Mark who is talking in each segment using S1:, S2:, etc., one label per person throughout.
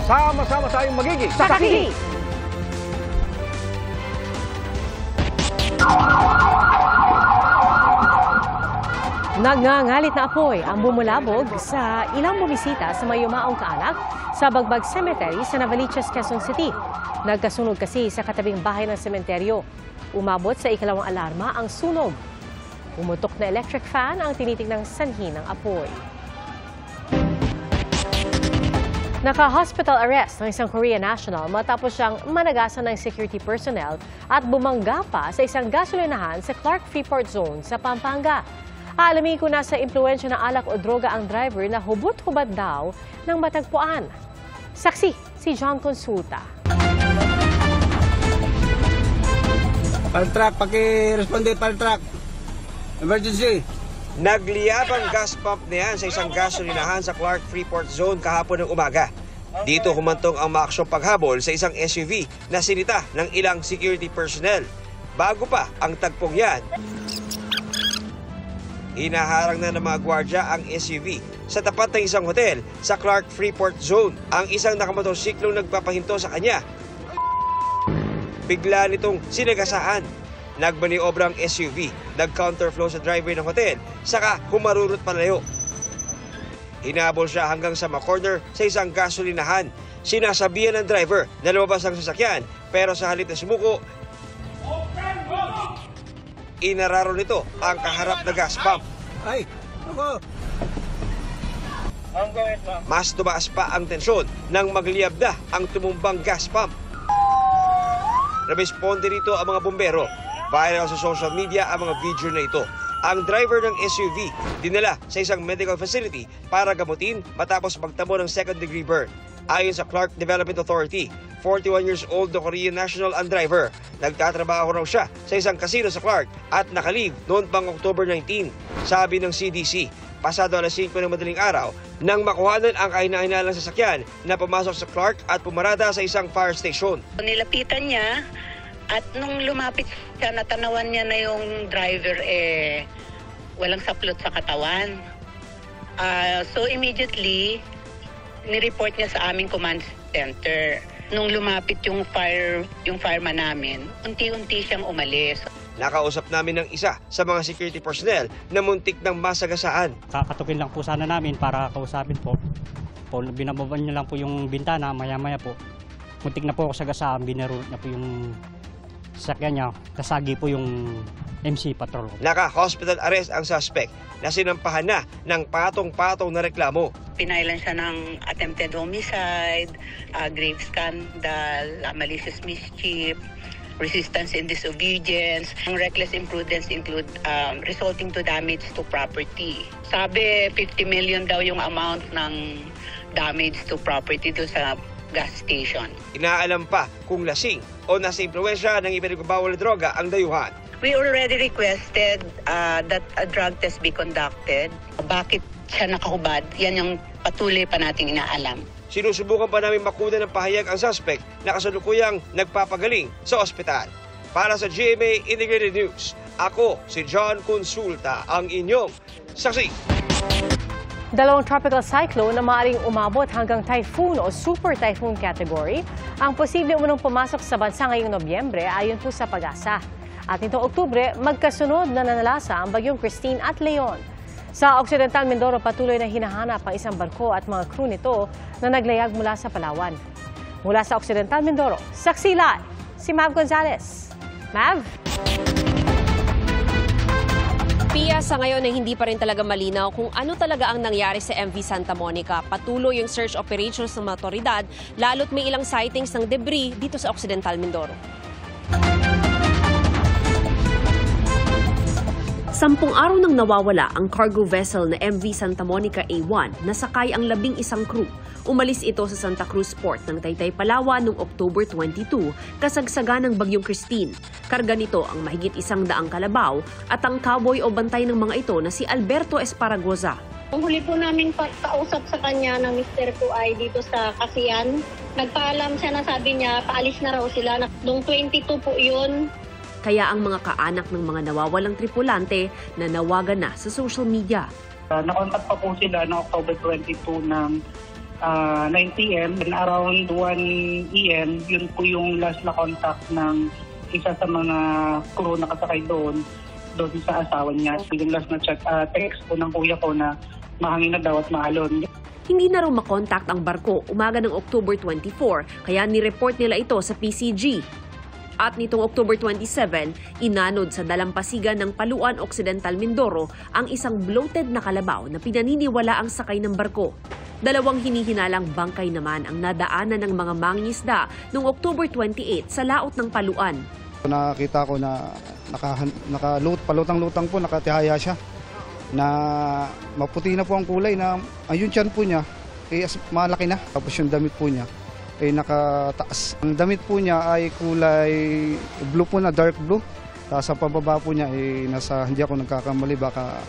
S1: Sama-sama tayong magiging
S2: Saksi! Nagngangalit na apoy ang bumulabog sa ilang bumisita sa may yumaong kaanak sa Bagbag Cemetery sa Navaliches, Quezon City. Nagkasunog kasi sa katabing bahay ng sementeryo. Umabot sa ikalawang alarma ang sunog. Umutok na electric fan ang tinitignang sanhi ng apoy. Naka-hospital arrest ng isang Korean national matapos siyang managasan ng security personnel at bumangga pa sa isang gasolinahan sa Clark Freeport Zone sa Pampanga. Aalamin ko na sa impluwensya ng alak o droga ang driver na hubot-hubad daw ng matagpuan. Saksi, si John Consulta.
S3: Paltrak, paki-responde, paltrak. Emergency.
S4: Nagliyab ang gas pump na yan sa isang gasolinahan sa Clark Freeport Zone kahapon ng umaga. Dito humantong ang maaksyong paghabol sa isang SUV na sinita ng ilang security personnel. Bago pa ang tagpong yan, hinaharang na ng mga gwardya ang SUV sa tapat ng isang hotel sa Clark Freeport Zone. Ang isang nakamotorsiklong nagpapahinto sa kanya, bigla nitong sinagasaan. Nagbaniobra ang SUV, nag-counterflow sa driveway ng hotel, saka humarurot palayo. Hinabol siya hanggang sa ma-corner sa isang gasolinahan. Sinasabihan ng driver na lumabas ang sasakyan, pero sa halip na sumuko, inararo nito ang kaharap na gas pump.
S3: Ay, ako.
S4: Mas tumaas pa ang tensyon nang magliyab na ang tumumbang gas pump. Responde rito ang mga bombero. Viral sa social media ang mga video na ito. Ang driver ng SUV dinala sa isang medical facility para gamutin matapos magtamo ng second-degree burn. Ayon sa Clark Development Authority, 41 years old na Korean national ang driver. Nagtatrabaho raw siya sa isang casino sa Clark at nakalive noon pang October 19. Sabi ng CDC, pasado alas 5 ng madaling araw nang makuhanan ang kahina-hinalang sasakyan na pumasok sa Clark at pumarada sa isang fire station.
S5: Nilapitan niya at nung lumapit siya, natanawan niya na yung driver walang saplot sa katawan. So immediately, nireport niya sa aming command center. Nung lumapit yung fireman namin, unti-unti siyang umalis.
S4: Nakausap namin ng isa sa mga security personnel na muntik ng masagasaan.
S6: Kakatukin lang po sana namin para kausapin po. Binababan niya lang po yung bintana, maya-maya po. Muntik na po ako sagasaan, binarulot na po yung sasakyan niya. Kasagi po yung MC patrol.
S4: Naka-hospital arrest ang suspect na sinampahan na ng patong-patong na reklamo.
S5: Pinailan siya ng attempted homicide, grave scandal, malicious mischief, resistance and disobedience. Ang reckless imprudence include resulting to damage to property. Sabi 50 million daw yung amount ng damage to property do sa gas station.
S4: Inaalam pa kung lasing o nasa impluwensya ng ipinagbabawal na droga ang dayuhan.
S5: We already requested that a drug test be conducted. Bakit siya nakahubad? Yan yung patuloy pa nating inaalam.
S4: Sinusubukan pa namin makuna ng pahayag ang suspect na kasalukuyang nagpapagaling sa ospital. Para sa GMA Integrated News, ako si John Consulta, ang inyong saksi.
S2: Dalawang tropical cyclone na maaaring umabot hanggang typhoon o super typhoon category ang posible umunong pumasok sa bansa ngayong Nobyembre ayon po sa Pag-asa. At nitong Oktubre, magkasunod na nanalasa ang bagyong Christine at Leon. Sa Occidental Mindoro, patuloy na hinahanap ang isang barko at mga crew nito na naglayag mula sa Palawan. Mula sa Occidental Mindoro, saksi live si Mav Gonzalez. Mav?
S7: Pia, sa ngayon ay hindi pa rin talaga malinaw kung ano talaga ang nangyari sa MV Santa Monica. Patuloy yung search operations ng mga otoridad, lalo't may ilang sightings ng debris dito sa Occidental Mindoro.
S8: 10 araw nang nawawala ang cargo vessel na MV Santa Monica A1 na sakay ang 11 crew. Umalis ito sa Santa Cruz Port ng Taytay, Palawan noong October 22, kasagsagan ng bagyong Christine. Karga nito ang mahigit 100 kalabaw at ang cowboy o bantay ng mga ito na si Alberto Esparagoza.
S9: Ang huli po namin pagkausap sa kanya na Mr. ko ay dito sa Kasiyan. Nagpaalam siya na sabi niya paalis na raw sila. Noong 22 po yun.
S8: Kaya ang mga kaanak ng mga nawawalang tripulante na nawagan na sa social media.
S10: Nakontak pa po sila noong October 22 ng
S1: 9 p.m. and around 1 a.m. yun po yung last na contact ng isa sa mga crew na kasakay doon sa asawa niya. So, yung last na text po ng kuya ko na mahangin na daw at maalon.
S8: Hindi na raw makontakt ang barko umaga ng October 24, kaya nireport nila ito sa PCG. At nitong October 27, inanod sa dalampasigan ng Paluan Occidental, Mindoro ang isang bloated na kalabaw na pinaniniwala ang sakay ng barko. 2 hinihinalang bangkay naman ang nadaanan ng mga mangingisda noong October 28 sa laot ng Paluan.
S10: Nakita ko na palutang-lutang po, nakatihaya siya. Na maputi na po ang kulay, na yung tiyan po niya, malaki na. Tapos yung damit po niya, nakataas. Ang damit po niya ay kulay blue po na, dark blue. Tapos sa pababa po niya, hindi ako nagkakamali, baka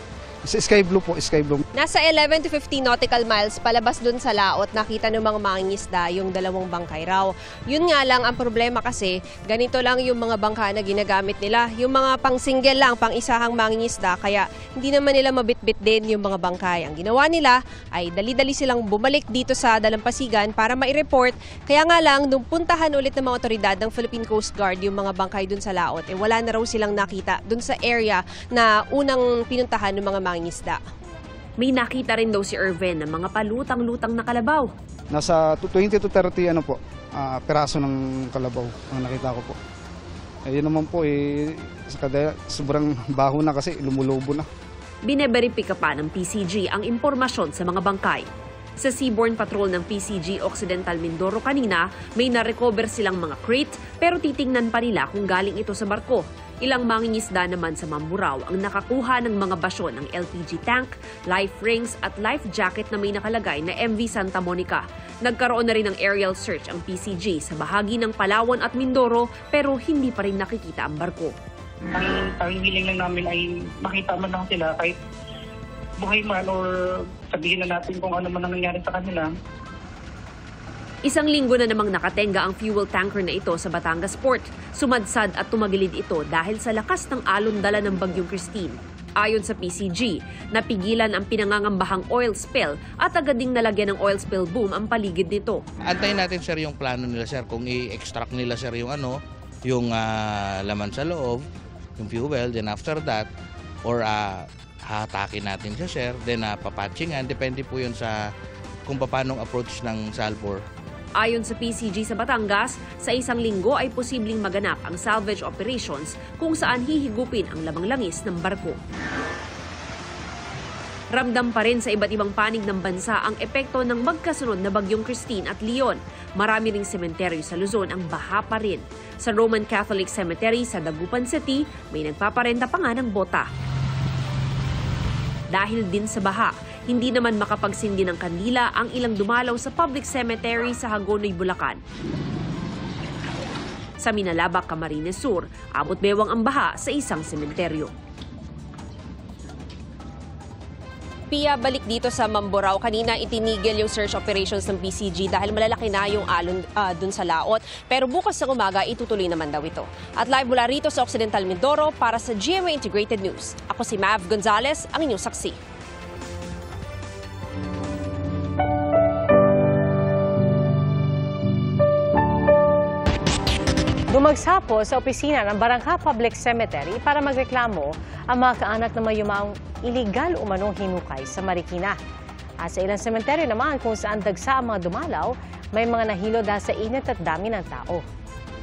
S10: sky blue po, sky blue.
S7: Nasa 11 to 15 nautical miles palabas dun sa laot, nakita ng mga mangingisda yung 2 bangkay raw. Yun nga lang, ang problema kasi, ganito lang yung mga bangka na ginagamit nila. Yung mga pang-single lang, pang-isahang mangingisda, kaya hindi naman nila mabitbit din yung mga bangkay. Ang ginawa nila ay dali-dali silang bumalik dito sa dalampasigan para mai-report. Kaya nga lang, nung puntahan ulit ng mga otoridad ng Philippine Coast Guard yung mga bangkay dun sa laot, wala na raw silang nakita dun sa area na unang pinuntahan ng mga mangingisda.
S8: May nakita rin daw si Irvin ng mga palutang-lutang na kalabaw.
S10: Nasa 20 to 30 peraso ng kalabaw ang nakita ko po. Yun naman po, sobrang baho na kasi lumulubo na.
S8: Bineberipika pa ng PCG ang impormasyon sa mga bangkay. Sa Seaborne Patrol ng PCG Occidental Mindoro kanina, may na-recover silang mga crate pero titingnan pa nila kung galing ito sa barko. Ilang mangingisda naman sa Mamburao ang nakakuha ng mga basyo ng LPG tank, life rings at life jacket na may nakalagay na MV Santa Monica. Nagkaroon na rin ng aerial search ang PCG sa bahagi ng Palawan at Mindoro pero hindi pa rin nakikita ang barko.
S1: Ang hiling lang namin ay makita man lang sila kahit buhay man or sabihin na natin kung ano man ang nangyari sa kanila.
S8: 1 linggo na namang nakatenga ang fuel tanker na ito sa Batangas Port. Sumadsad at tumagilid ito dahil sa lakas ng alon dala ng Bagyong Christine. Ayon sa PCG, napigilan ang pinangangambahang oil spill at agad ding nalagyan ng oil spill boom ang paligid nito.
S11: Antayin natin sir yung plano nila sir, kung i-extract nila sir yung laman sa loob, yung fuel, then after that, or hatakin natin siya sir, then papatchingan, depende po yun sa kung paano approach ng Salvor.
S8: Ayon sa PCG sa Batangas, sa 1 linggo ay posibleng maganap ang salvage operations kung saan hihigupin ang lamang langis ng barko. Ramdam pa rin sa iba't ibang panig ng bansa ang epekto ng magkasunod na Bagyong Christine at Leon. Marami ring sementeryo sa Luzon ang baha pa rin. Sa Roman Catholic Cemetery sa Dagupan City, may nagpaparenta pa nga ng bota. Dahil din sa baha, hindi naman makapagsindi ng kandila ang ilang dumalaw sa public cemetery sa Hagonoy, Bulacan. Sa Minalabak, Camarines Sur, abot bewang ang baha sa isang sementeryo.
S7: Pia, balik dito sa Mamburao. Kanina itinigil yung search operations ng PCG dahil malalaki na yung alon dun sa laot. Pero bukas ng umaga, itutuloy naman daw ito. At live mula rito sa Occidental Mindoro para sa GMA Integrated News. Ako si Mav Gonzalez, ang inyong saksi.
S2: Dumagsapo sa opisina ng Barangka Public Cemetery para magreklamo ang mga kaanak na may yumaong iligal umanong hinukay sa Marikina. At sa ilang sementeryo naman kung saan dagsa ang mga dumalaw, may mga nahilo dahil sa init at dami ng tao.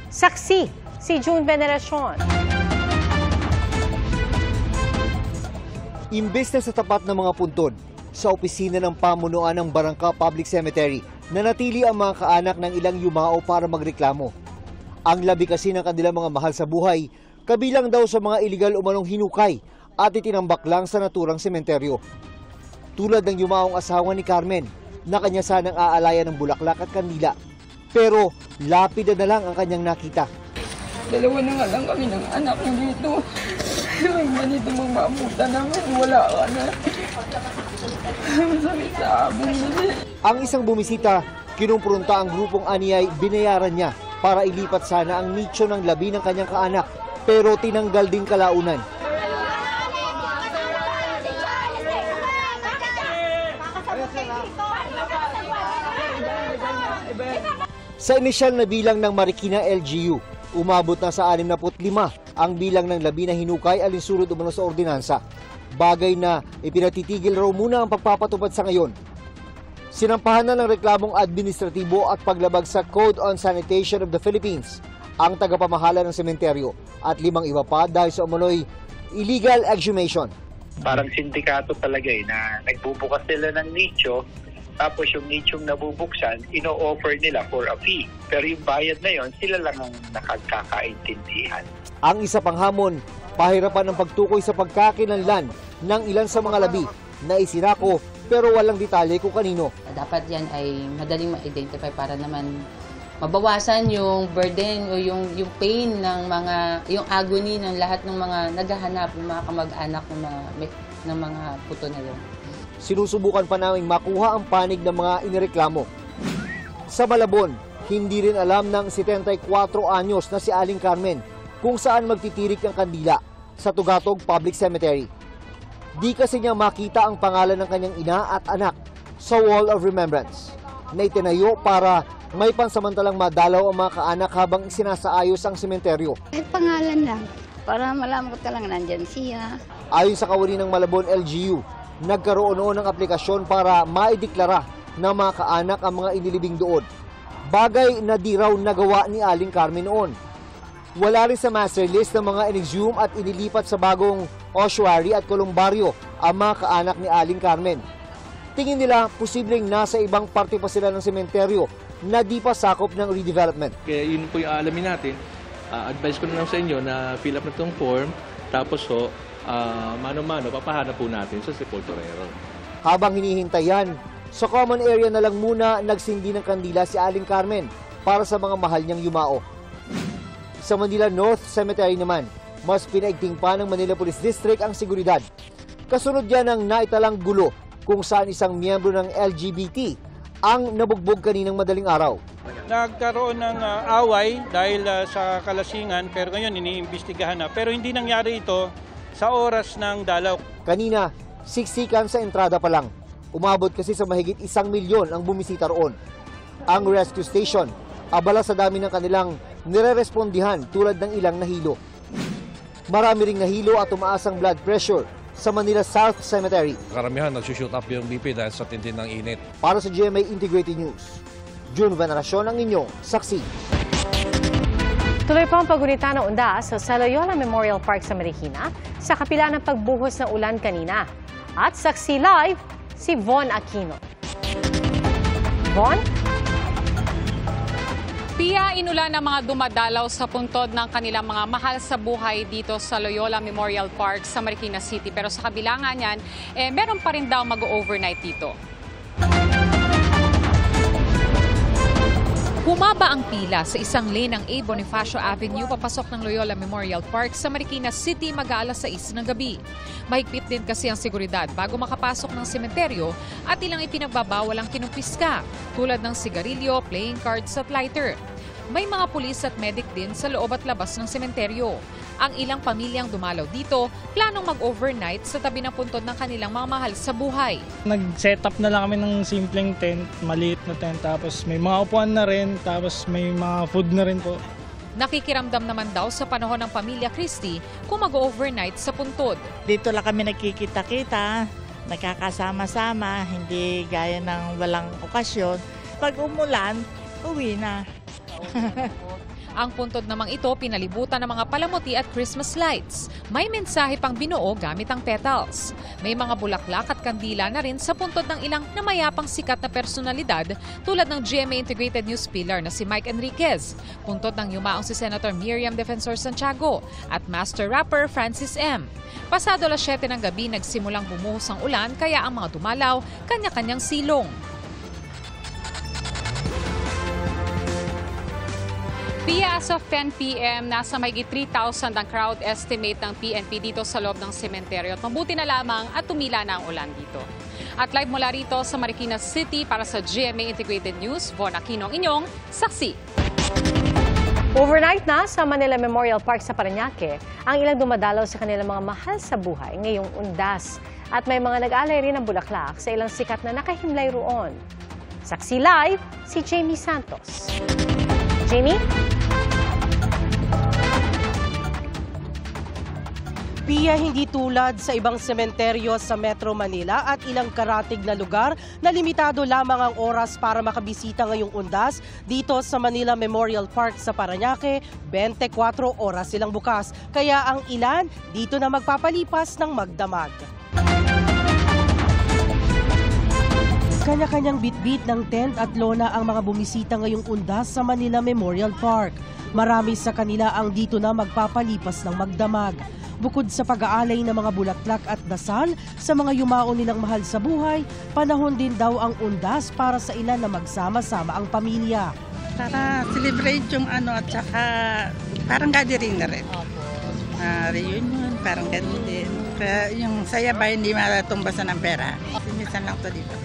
S2: Saksi si June Veneracion.
S12: Imbes na sa tapat ng mga puntod, sa opisina ng pamunuan ng Barangka Public Cemetery, nanatili ang mga kaanak ng ilang yumao para magreklamo. Ang labi kasi ng kanilang mga mahal sa buhay, kabilang daw sa mga iligal umanong hinukay at itinambak lang sa naturang sementeryo. Tulad ng yumaong asawa ni Carmen, na kanya sanang aalayan ng bulaklak at kandila. Pero lapida na lang ang kanyang nakita.
S13: 2 na nga lang kami ng anak ko dito. Yung ganito mong maabutan namin, wala ka na. Masakit sa abong nila.
S12: Ang isang bumisita, kinumpronta ang grupong aniyay, binayaran niya para ilipat sana ang nicho ng labi ng kanyang kaanak, pero tinanggal din kalaunan. Sa inisyal na bilang ng Marikina LGU, umabot na sa 65 ang bilang ng labi na hinukay alinsunod umano sa ordinansa. Bagay na ipinatitigil raw muna ang pagpapatupad sa ngayon. Sinampahan na ng reklamong administratibo at paglabag sa Code on Sanitation of the Philippines ang tagapamahala ng sementeryo at 5 iba pa dahil sa umano'y illegal exhumation.
S14: Parang sindikato talaga na nagbubukas sila ng nicho, tapos yung nichong nabubuksan, ino-offer nila for a fee. Pero yung bayad na yon, sila lang ang nakagkakaintindihan.
S12: Ang isa pang hamon, pahirapan ng pagtukoy sa pagkakilanlan ng ilan sa mga labi na isinako pero walang detalye kung kanino.
S15: Dapat yan ay madaling ma-identify para naman mabawasan yung burden o yung pain ng yung agony ng lahat ng mga naghahanap, ng mga kamag-anak ng mga puto na yun.
S12: Sinusubukan pa naming makuha ang panig ng mga inireklamo. Sa Malabon, hindi rin alam ng 74 anyos na si Aling Carmen kung saan magtitirik ang kandila sa Tugatog Public Cemetery. Di kasi niya makita ang pangalan ng kanyang ina at anak sa Wall of Remembrance na itinayo para may pansamantalang madalaw ang mga kaanak habang sinasaayos ang sementeryo.
S16: Pangalan lang, para malaman ko talaga nandyan siya.
S12: Ayon sa kawani ng Malabon LGU, nagkaroon noon ng aplikasyon para maideklara ng mga kaanak ang mga inilibing doon. Bagay na di raw nagawa ni Aling Carmen noon. Wala rin sa master list ng mga inexhume at inilipat sa bagong ossuary at kolumbaryo ang mga kaanak ni Aling Carmen. Tingin nila posibleng nasa ibang parte pa sila ng sementeryo na di pa sakop ng redevelopment.
S17: Kaya yun po yung alamin natin. Advice ko na lang sa inyo na fill up na itong form, tapos mano-mano papahanap po natin sa sepulturero.
S12: Habang hinihintay yan, sa common area na lang muna nagsindi ng kandila si Aling Carmen para sa mga mahal niyang yumao. Sa Manila North Cemetery naman, mas pinaigting pa ng Manila Police District ang seguridad. Kasunod yan ang naitalang gulo kung saan isang miyembro ng LGBT ang nabugbog kaninang madaling araw.
S18: Nagkaroon ng away dahil sa kalasingan pero ngayon iniimbestigahan na. Pero hindi nangyari ito sa oras ng dalaw.
S12: Kanina, siksikan sa entrada pa lang. Umabot kasi sa mahigit 1 milyon ang bumisita roon. Ang rescue station, abala sa dami ng kanilang nirerespondihan tulad ng ilang nahilo. Marami ring nahilo at tumaas ang blood pressure sa Manila South Cemetery.
S19: Karamihan nagsushoot up yung BP dahil sa tindi ng init.
S12: Para sa GMA Integrated News, June Veneracion ang inyong saksi.
S2: Tuloy pa ang pagunita ng undas sa Loyola Memorial Park sa Marikina sa kapila ng pagbuhos ng ulan kanina. At saksi live, si Von Aquino. Von?
S20: Pia, inulan ng mga dumadalaw sa puntod ng kanilang mga mahal sa buhay dito sa Loyola Memorial Park sa Marikina City. Pero sa kabila nga niyan, meron pa rin daw mag-overnight dito. Humaba ang pila sa isang lane ng A. Bonifacio Avenue papasok ng Loyola Memorial Park sa Marikina City mag-aalas 6 ng gabi. Mahigpit din kasi ang seguridad bago makapasok ng sementeryo at ilang ipinagbabawal ang kinumpiska tulad ng sigarilyo, playing cards at lighter. May mga pulis at medic din sa loob at labas ng sementeryo. Ang ilang pamilyang dumalaw dito, planong mag-overnight sa tabi ng puntod ng kanilang mga mahal sa buhay.
S21: Nag-set up na lang kami ng simpleng tent, maliit na tent, tapos may mga upuan na rin, tapos may mga food na rin po.
S20: Nakikiramdam naman daw sa panahon ng pamilya Christie kung mag-overnight sa puntod.
S22: Dito lang kami nagkikita-kita, nagkakasama-sama, hindi gaya ng walang okasyon. Pag umulan, uwi na.
S20: Ang puntod namang ito pinalibutan ng mga palamuti at Christmas lights. May mensahe pang binuo gamit ang petals. May mga bulaklak at kandila na rin sa puntod ng ilang namayapang sikat na personalidad tulad ng GMA Integrated News pillar na si Mike Enriquez, puntod ng yumaong si Senator Miriam Defensor Santiago at master rapper Francis M. Pasado alas 7 ng gabi nagsimulang bumuhos ang ulan kaya ang mga dumalaw kanya-kanyang silong. Pia, as of 10 p.m., nasa mahigit 3,000 ang crowd estimate ng PNP dito sa loob ng sementeryo. At mabuti na lamang at tumila na ang ulan dito. At live mula rito sa Marikina City para sa GMA Integrated News, Von Aquino ang inyong saksi.
S2: Overnight na sa Manila Memorial Park sa Parañaque ang ilang dumadalaw sa kanilang mga mahal sa buhay ngayong undas. At may mga nag-alay rin ng bulaklak sa ilang sikat na nakahimlay roon. Saksi live si Jamie Santos. Jamie?
S3: Pia, hindi tulad sa ibang sementeryo sa Metro Manila at ilang karatig na lugar na limitado lamang ang oras para makabisita ngayong Undas. Dito sa Manila Memorial Park sa Parañaque, 24 oras silang bukas. Kaya ang ilan dito na magpapalipas ng magdamag. Kanya-kanyang bitbit ng tent at lona ang mga bumisita ngayong Undas sa Manila Memorial Park. Marami sa kanila ang dito na magpapalipas ng magdamag. Bukod sa pag-aalay ng mga bulaklak at dasal sa mga yumao nilang mahal sa buhay, panahon din daw ang Undas para sa ilan na magsama-sama ang pamilya.
S6: Para celebrate yung at saka parang gathering na rin. Reunion, parang ganun din. Kaya yung saya ba hindi matumbasan ng pera? Minsan lang ito dito.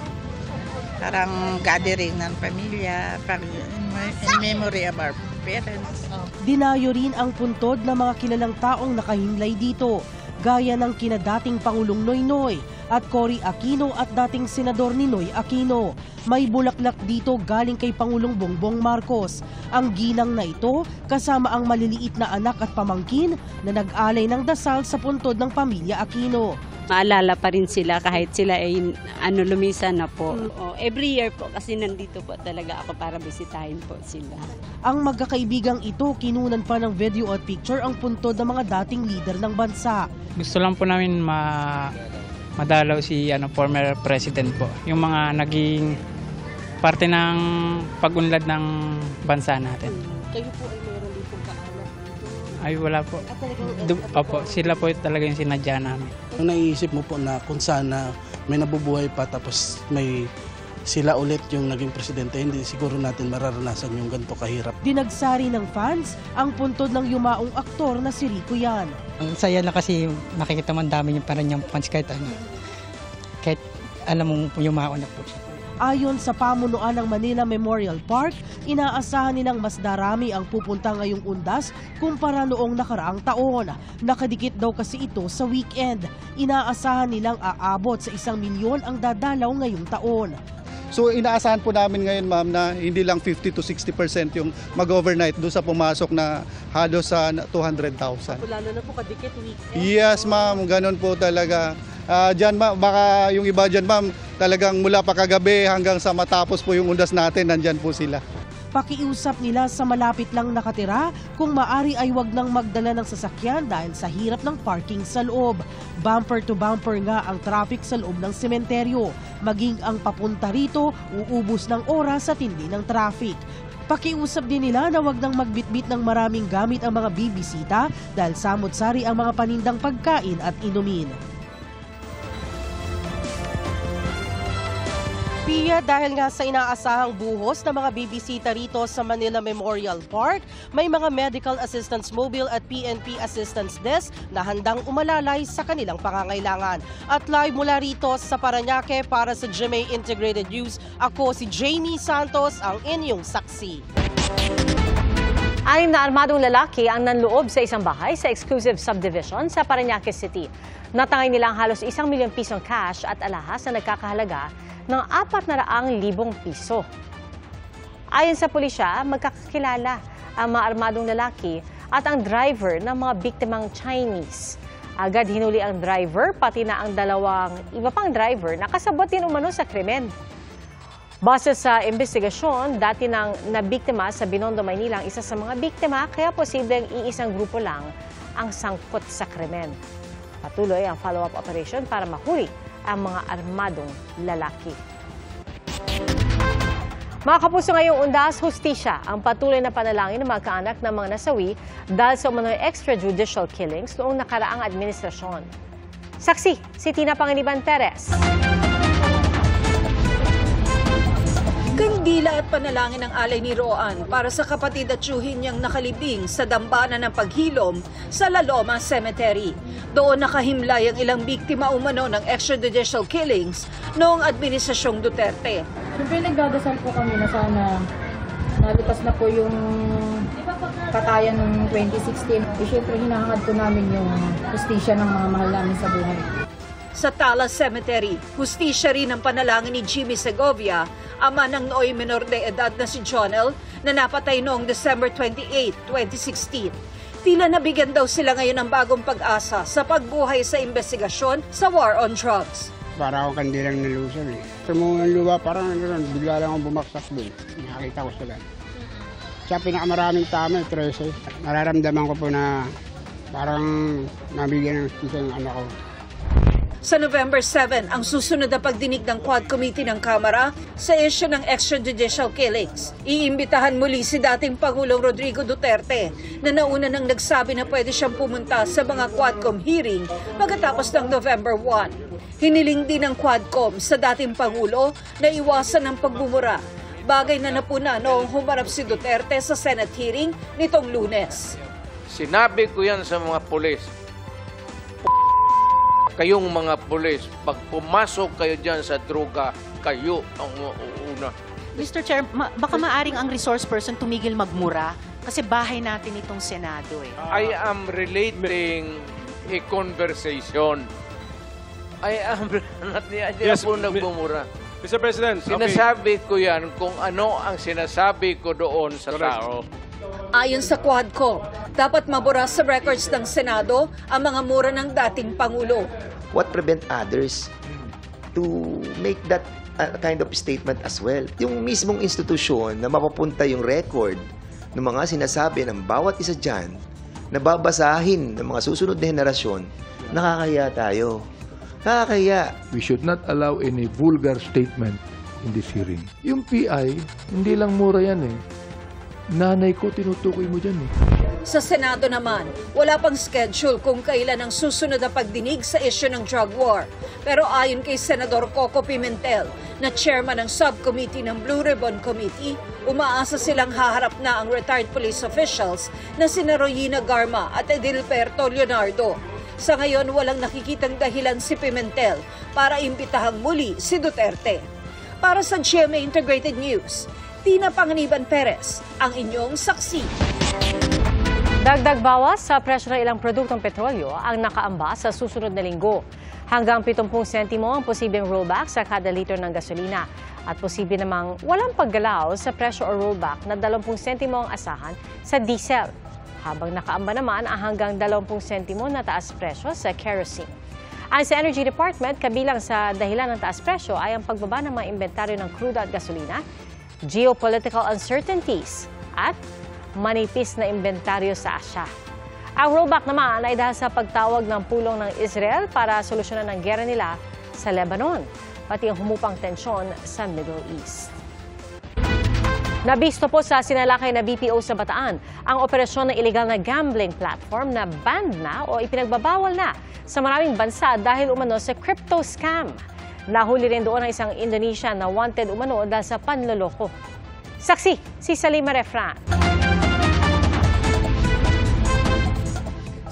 S6: Parang gathering ng pamilya, in memory of our parents.
S3: Dinayo rin ang puntod ng mga kilalang taong nakahimlay dito, gaya ng kinadating Pangulong Noynoy at Cory Aquino at dating Senador Ninoy Aquino. May bulaklak dito galing kay Pangulong Bongbong Marcos. Ang ginang na ito kasama ang maliliit na anak at pamangkin na nag-alay ng dasal sa puntod ng pamilya Aquino.
S23: Maalala pa rin sila kahit sila ay lumisan na po. Every year po kasi nandito po talaga ako para bisitahin po sila.
S3: Ang magkakaibigang ito kinunan pa ng video at picture ang puntod ng mga dating leader ng bansa.
S21: Gusto lang po namin madalaw si former president po. Yung mga naging parte ng pag-unlad ng bansa natin.
S3: Kayo po ay mayroon din pong kaanak dito?
S21: Ay wala po. Opo, sila po talaga yung sinadya namin.
S24: Ang naiisip mo po na kung sana may nabubuhay pa tapos may sila ulit yung naging presidente, hindi siguro natin mararanasan yung ganito kahirap.
S3: Dinagsari ng fans ang puntod ng yumaong aktor na si Rico Yan.
S25: Ang saya lang kasi makikita mo ang dami yung parang niyang fans kahit alam mong yumao na po siya.
S3: Ayon sa pamunuan ng Manila Memorial Park, inaasahan nilang mas darami ang pupunta ngayong Undas kumpara noong nakaraang taon. Nakadikit daw kasi ito sa weekend. Inaasahan nilang aabot sa 1 milyon ang dadalaw ngayong taon.
S10: So inaasahan po namin ngayon, ma'am, na hindi lang 50 to 60% yung mag-overnight doon sa pumasok na halos sa 200,000.
S3: Lalo na po kadikit weekend.
S10: Yes, ma'am, ganun po talaga. Diyan, baka yung iba dyan, ma'am, talagang mula pa kagabi hanggang sa matapos po yung Undas natin, nandyan po sila.
S3: Pakiusap nila sa malapit lang nakatira, kung maari ay wag nang magdala ng sasakyan dahil sa hirap ng parking sa loob. Bumper to bumper nga ang traffic sa loob ng sementeryo. Maging ang papunta rito, uubos ng oras sa tindi ng traffic. Pakiusap din nila na wag nang magbitbit ng maraming gamit ang mga bibisita dahil samot-sari ang mga panindang pagkain at inumin. Pia, dahil nga sa inaasahang buhos ng mga bibisita rito sa Manila Memorial Park, may mga medical assistance mobile at PNP assistance desk na handang umalalay sa kanilang pangangailangan. At live mula rito sa Parañaque para sa GMA Integrated News, ako si Jamie Santos, ang inyong saksi.
S2: 6 na armadong lalaki ang nanloob sa isang bahay sa exclusive subdivision sa Parañaque City. Natangay nilang halos 1 milyong pisong cash at alahas na nagkakahalaga ng 400,000 piso. Ayon sa pulisya, magkakakilala ang mga armadong lalaki at ang driver ng mga biktimang Chinese. Agad hinuli ang driver, pati na ang iba pang driver na kasabot din umano sa krimen. Base sa investigasyon, dati nang nabiktima sa Binondo, Maynila ang isa sa mga biktima, kaya posibleng iisang grupo lang ang sangkot sa krimen. Patuloy ang follow-up operation para mahuli ang mga armadong lalaki. Mga kapuso, ngayong Undas, hustisya ang patuloy na panalangin ng mga kaanak ng mga nasawi dahil sa umano'y extrajudicial killings noong nakaraang administrasyon. Saksi, si Tina Pangiliban Perez.
S26: Kandila at panalangin ang alay ni Roan para sa kapatid at tiyuhin niyang nakalibing sa dambana ng paghilom sa La Loma Cemetery. Doon nakahimlay ang ilang biktima umano ng extrajudicial killings noong Administrasyong Duterte.
S27: Siyempre nagdadasal po kami na sana nalipas na po yung katayan ng 2016. Siyempre hinahangad po namin yung justisya ng mga mahal namin sa buhay.
S26: Sa Talas Cemetery, hustisya rin ang panalangin ni Jimmy Segovia, ama ng nooy menor de edad na si Jonel na napatay noong December 28, 2016. Tila nabigyan daw sila ngayon ng bagong pag-asa sa pagbuhay sa investigasyon sa war on drugs.
S1: Para ako kandilang nalusan eh. Tumungan luwa, parang bigla lang akong bumaksak doon. Nakakita ko sila. Siya pinakamaraming tama, 13. Nararamdaman ko po na parang nabigyan ng isang anak ko.
S26: Sa November 7, ang susunod na pagdinig ng Quad Committee ng Kamara sa issue ng extrajudicial killings. Iimbitahan muli si dating Pangulong Rodrigo Duterte na nauna nang nagsabi na pwede siyang pumunta sa mga Quadcom hearing pagkatapos ng November 1. Hiniling din ng Quadcom sa dating Pangulo na iwasan ang pagbumura. Bagay na napuna noong humarap si Duterte sa Senate hearing nitong Lunes.
S4: Sinabi ko yan sa mga pulis. Kayong mga pulis, pag pumasok kayo dyan sa droga, kayo ang mauuna.
S5: Mr. Chair, baka maaring ang resource person tumigil magmura kasi bahay natin itong Senado eh.
S4: I am relating a conversation. I am not po nagbumura.
S7: Mr. President,
S4: sinasabi ko yan kung ano ang sinasabi ko doon sa tao.
S26: Ayon sa Quadcom, dapat mabura sa records ng Senado ang mga mura ng dating Pangulo.
S8: What prevent others to make that kind of statement as well? Yung mismong institusyon na mapapunta yung record ng mga sinasabi ng bawat isa dyan, na babasahin ng mga susunod na henerasyon, nakakaya tayo. Nakakaya.
S9: We should not allow any vulgar statement in this hearing. Yung PI, hindi lang mura yan eh. Nanay ko, tinutukoy mo dyan eh.
S26: Sa Senado naman, wala pang schedule kung kailan ang susunod na pagdinig sa issue ng drug war. Pero ayon kay Senador Coco Pimentel, na chairman ng subcommittee ng Blue Ribbon Committee, umaasa silang haharap na ang retired police officials na sina Royina Garma at Edilberto Leonardo. Sa ngayon, walang nakikitang dahilan si Pimentel para imbitahang muli si Duterte. Para sa GMA Integrated News, Tina Panganiban Perez, ang inyong saksi.
S2: Dagdag bawas sa presyo ng ilang produktong petrolyo ang nakaamba sa susunod na linggo. Hanggang 70 sentimo ang posibleng rollback sa kada liter ng gasolina. At posible namang walang paggalaw sa presyo o rollback na 20 sentimo ang asahan sa diesel. Habang nakaamba naman ang hanggang 20 sentimo na taas presyo sa kerosene. Ayon sa Energy Department, kabilang sa dahilan ng taas presyo ay ang pagbaba ng mga inventaryo ng crude at gasolina, geopolitical uncertainties at manipis na inventaryo sa Asya. Ang rollback naman ay dahil sa pagtawag ng pulong ng Israel para solusyonan ang gera nila sa Lebanon, pati ang humupang tensyon sa Middle East. Nabisto po sa sinalakay na BPO sa Bataan ang operasyon ng illegal na gambling platform na banned na o ipinagbabawal na sa maraming bansa dahil umano sa crypto scam. Nahuli rin doon ang isang Indonesian na wanted umano dahil sa panloloko. Saksi, si Salima Refran.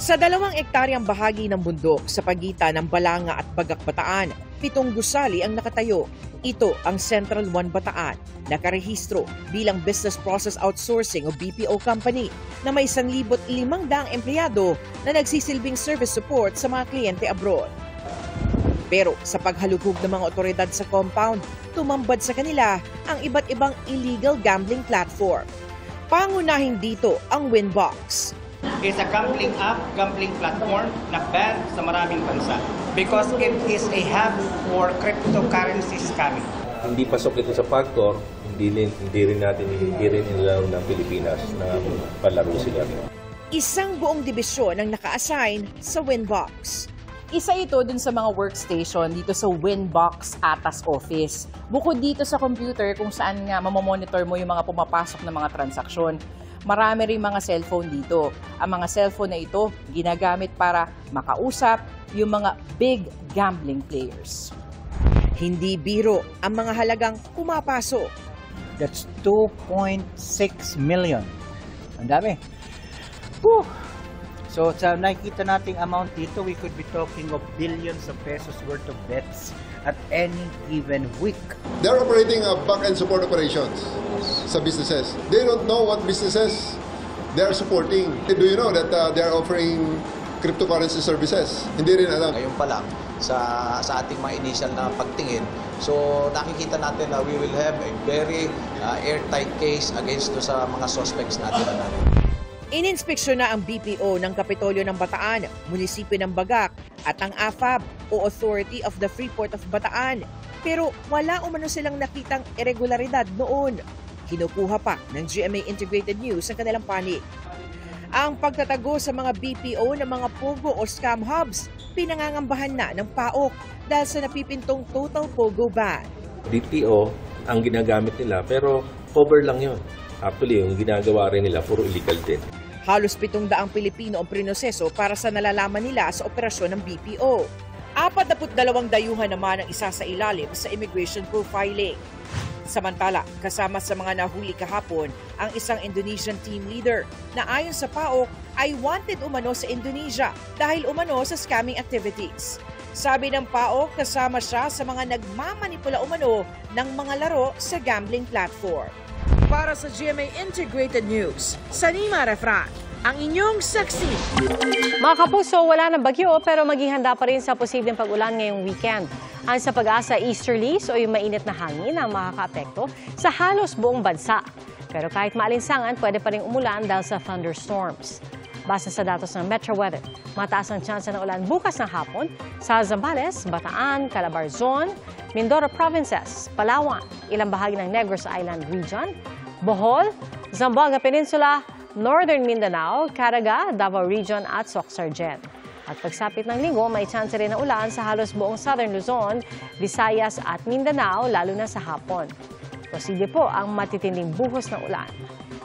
S11: Sa 2 ektaryang bahagi ng bundok sa pagitan ng Balanga at Bagak Bataan, 7 gusali ang nakatayo. Ito ang Central 1 Bataan, nakarehistro bilang Business Process Outsourcing o BPO company na may 1,500 empleyado na nagsisilbing service support sa mga kliyente abroad. Pero sa paghalugog ng mga otoridad sa compound, tumambad sa kanila ang iba't ibang illegal gambling platform. Pangunahin dito ang Winbox.
S28: It's a gambling app, gambling platform na ban sa maraming bansa because it is a hub for cryptocurrency scamming.
S29: Hindi pasok ito sa factor, hindi rin ilaw ng Pilipinas na palaro sila.
S11: Isang buong dibisyon ang naka-assign sa Winbox.
S30: Isa ito dun sa mga workstation dito sa Winbox Atas Office. Bukod dito sa computer kung saan nga mamamonitor mo yung mga pumapasok na mga transaksyon. Marami rin mga cellphone dito. Ang mga cellphone na ito ginagamit para makausap yung mga big gambling players.
S11: Hindi biro ang mga halagang pumapasok.
S28: That's 2.6 million. Ang dami. Whew. So sa nakikita nating amount dito, we could be talking of billions of pesos worth of bets at any given week.
S31: They're operating back-end support operations sa businesses. They don't know what businesses they are supporting. Do you know that they are offering cryptocurrency services? Hindi rin alam.
S32: Ngayon pa lang,
S7: sa ating mga initial na pagtingin. So nakikita natin na we will have a very airtight case against sa mga suspects natin.
S11: Ininspeksyon na ang BPO ng Kapitolyo ng Bataan, Munisipyo ng Bagak at ang AFAB o Authority of the Freeport of Bataan. Pero wala umano silang nakitang irregularidad noon. Kinukuha pa ng GMA Integrated News ang kanilang panig. Ang pagtatago sa mga BPO ng mga POGO o scam hubs, pinangangambahan na ng PAOK dahil sa napipintong total POGO ban.
S29: BPO ang ginagamit nila pero cover lang yun. Actually, yung ginagawa rin nila puro illegal din.
S11: Halos 700 Pilipino ang prinoseso para sa nalalaman nila sa operasyon ng BPO. 42 dayuhan naman ang isa sa ilalim sa immigration profiling. Samantala, kasama sa mga nahuli kahapon ang isang Indonesian team leader na ayon sa PAOK ay wanted umano sa Indonesia dahil umano sa scamming activities. Sabi ng PAOK, kasama siya sa mga nagmamanipula umano ng mga laro sa gambling platform. Para sa GMA Integrated News, Sanima Refran, ang inyong saksi.
S2: Mga kapuso, wala ng bagyo pero maghihanda pa rin sa posibleng pag-ulan ngayong weekend. Ang sa Pag-asa, easterlies o yung mainit na hangin ang makakaapekto sa halos buong bansa. Pero kahit maalinsangan, pwede pa rin umulan dahil sa thunderstorms. Base sa datos ng Metro Weather, mataas ang tsansa ng ulan bukas ng hapon sa Zambales, Bataan, Calabarzon, Mindoro Provinces, Palawan, ilang bahagi ng Negros Island Region, Bohol, Zamboanga Peninsula, Northern Mindanao, Caraga, Davao Region at Soc-Sargen. At pagsapit ng linggo, may tsansa rin na ulan sa halos buong Southern Luzon, Visayas at Mindanao, lalo na sa hapon. Posible po ang matitinding buhos ng ulan.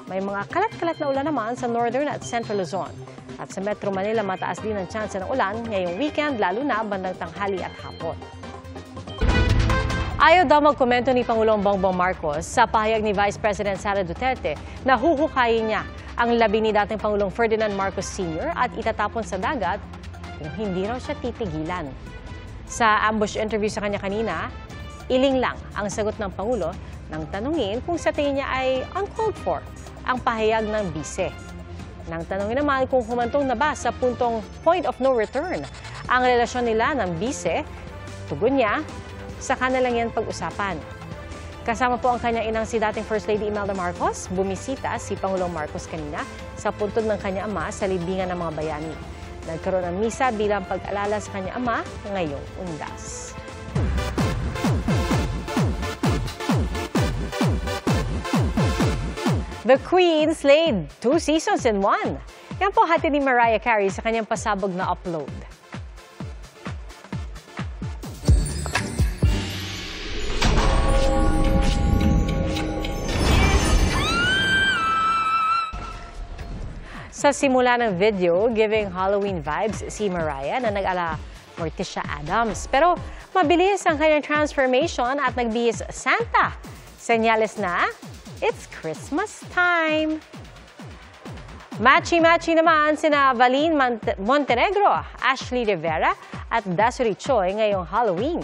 S2: May mga kalat-kalat na ulan naman sa Northern at Central Luzon. At sa Metro Manila, mataas din ang tsansa ng ulan ngayong weekend, lalo na bandang tanghali at hapon. Ayaw daw magkomento ni Pangulong Bongbong Marcos sa pahayag ni Vice President Sara Duterte na huhukayin niya ang labi ni dating Pangulong Ferdinand Marcos Sr. at itatapon sa dagat kung hindi raw siya titigilan. Sa ambush interview sa kanya kanina, iling lang ang sagot ng Pangulo nang tanungin kung sa tingin niya ay uncalled for ang pahayag ng bise. Nang tanungin naman kung humantong na ba sa puntong point of no return ang relasyon nila ng bise, tugon niya, saka na lang yan pag-usapan. Kasama po ang kanyang inang si dating First Lady Imelda Marcos, bumisita si Pangulong Marcos kanina sa puntod ng kanyang ama sa libingan ng mga bayani. Nagkaroon ng misa bilang pag-alala sa kanyang ama ngayong Undas. The Queen slayed 2 seasons in 1. Yan po hati ni Mariah Carey sa kanyang pasabog na upload. Sa simula ng video, giving Halloween vibes si Mariah na nag-ala Morticia Adams. Pero mabilis ang kanyang transformation at nagbihis Santa. Senyales na, it's Christmas time! Matchy-matchy naman sina Valine Montenegro, Ashley Rivera at Desiree Choi ngayong Halloween.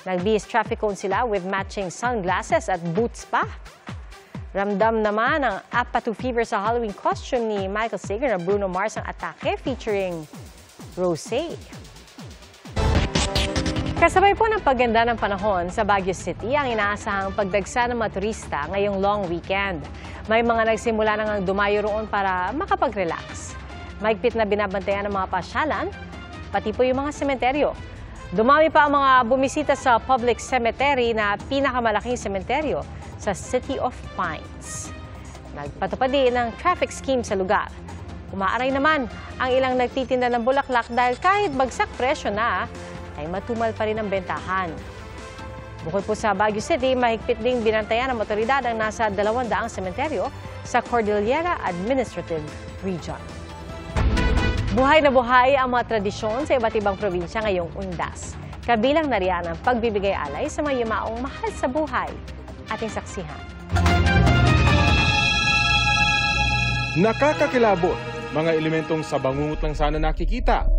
S2: Nagbihis traffic cone sila with matching sunglasses at boots pa. Ramdam naman ang Apatu Fever sa Halloween costume ni Michael Sager na Bruno Mars ang atake featuring Rosé. Kasabay po ng pagganda ng panahon sa Baguio City ang inaasahang pagdagsa ng mga turista ngayong long weekend. May mga nagsimula nang dumayo roon para makapag-relax. Maigpit na binabantayan ng mga pasyalan, pati po yung mga sementeryo. Dumami pa ang mga bumisita sa public cemetery na pinakamalaking sementeryo sa City of Pines. Nagpatupad din ng traffic scheme sa lugar. Umaaray naman ang ilang nagtitinda ng bulaklak dahil kahit bagsak presyo na, ay matumal pa rin ang bentahan. Bukod po sa Baguio City, mahigpit ding binantayan ng otoridad ang nasa 200 sementeryo sa Cordillera Administrative Region. Buhay na buhay ang mga tradisyon sa iba't ibang probinsya ngayong Undas. Kabilang na riyan ang pagbibigay alay sa mga yumaong mahal sa buhay. Ating saksihan.
S12: Nakakakilabot, mga elementong sa bangungot lang sana nakikita.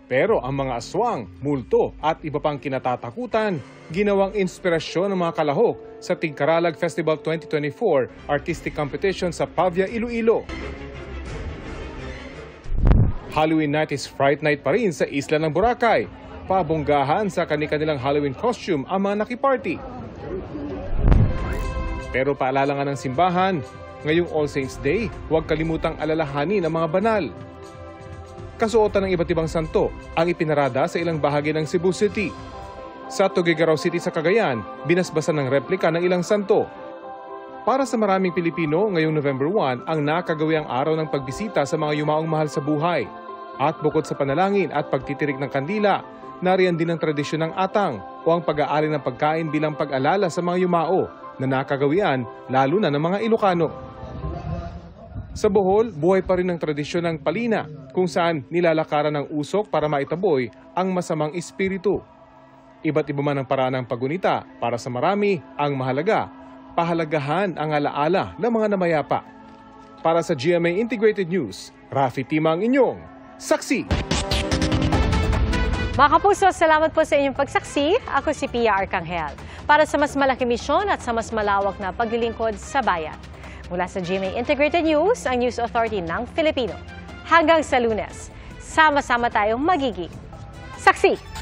S12: Pero ang mga aswang, multo at iba pang kinatatakutan, ginawang inspirasyon ng mga kalahok sa Tigkaralag Festival 2024 Artistic Competition sa Pavia, Iloilo. Halloween night is Fright Night pa rin sa isla ng Boracay. Pabonggahan sa kanilang Halloween costume ang mga nakiparty. Pero paalala nga ng simbahan, ngayong All Saints Day, huwag kalimutang alalahanin ang mga banal. Kasuotan ng iba't ibang santo ang ipinarada sa ilang bahagi ng Cebu City. Sa Tuguegarao City sa Cagayan, binasbasan ng replika ng ilang santo. Para sa maraming Pilipino, ngayong November 1 ang nakagawiang araw ng pagbisita sa mga yumaong mahal sa buhay. At bukod sa panalangin at pagtitirik ng kandila, nariyan din ang tradisyon ng atang o ang pag-aari ng pagkain bilang pag-alala sa mga yumao na nakagawian lalo na ng mga Ilocano. Sa Bohol, buhay pa rin ang tradisyon ng palina kung saan nilalakaran ng usok para maitaboy ang masamang espiritu. Iba't iba man ang paraan ng paggunita, para sa marami, ang mahalaga, pahalagahan ang alaala ng mga namayapa. Para sa GMA Integrated News, Rafi Tima ang inyong saksi.
S2: Mga kapuso, salamat po sa inyong pagsaksi. Ako si Pia Arcangel. Para sa mas malaking misyon at sa mas malawak na paglilingkod sa bayan. Mula sa GMA Integrated News, ang News Authority ng Filipino. Hanggang sa Lunes, sama-sama tayong magiging saksi.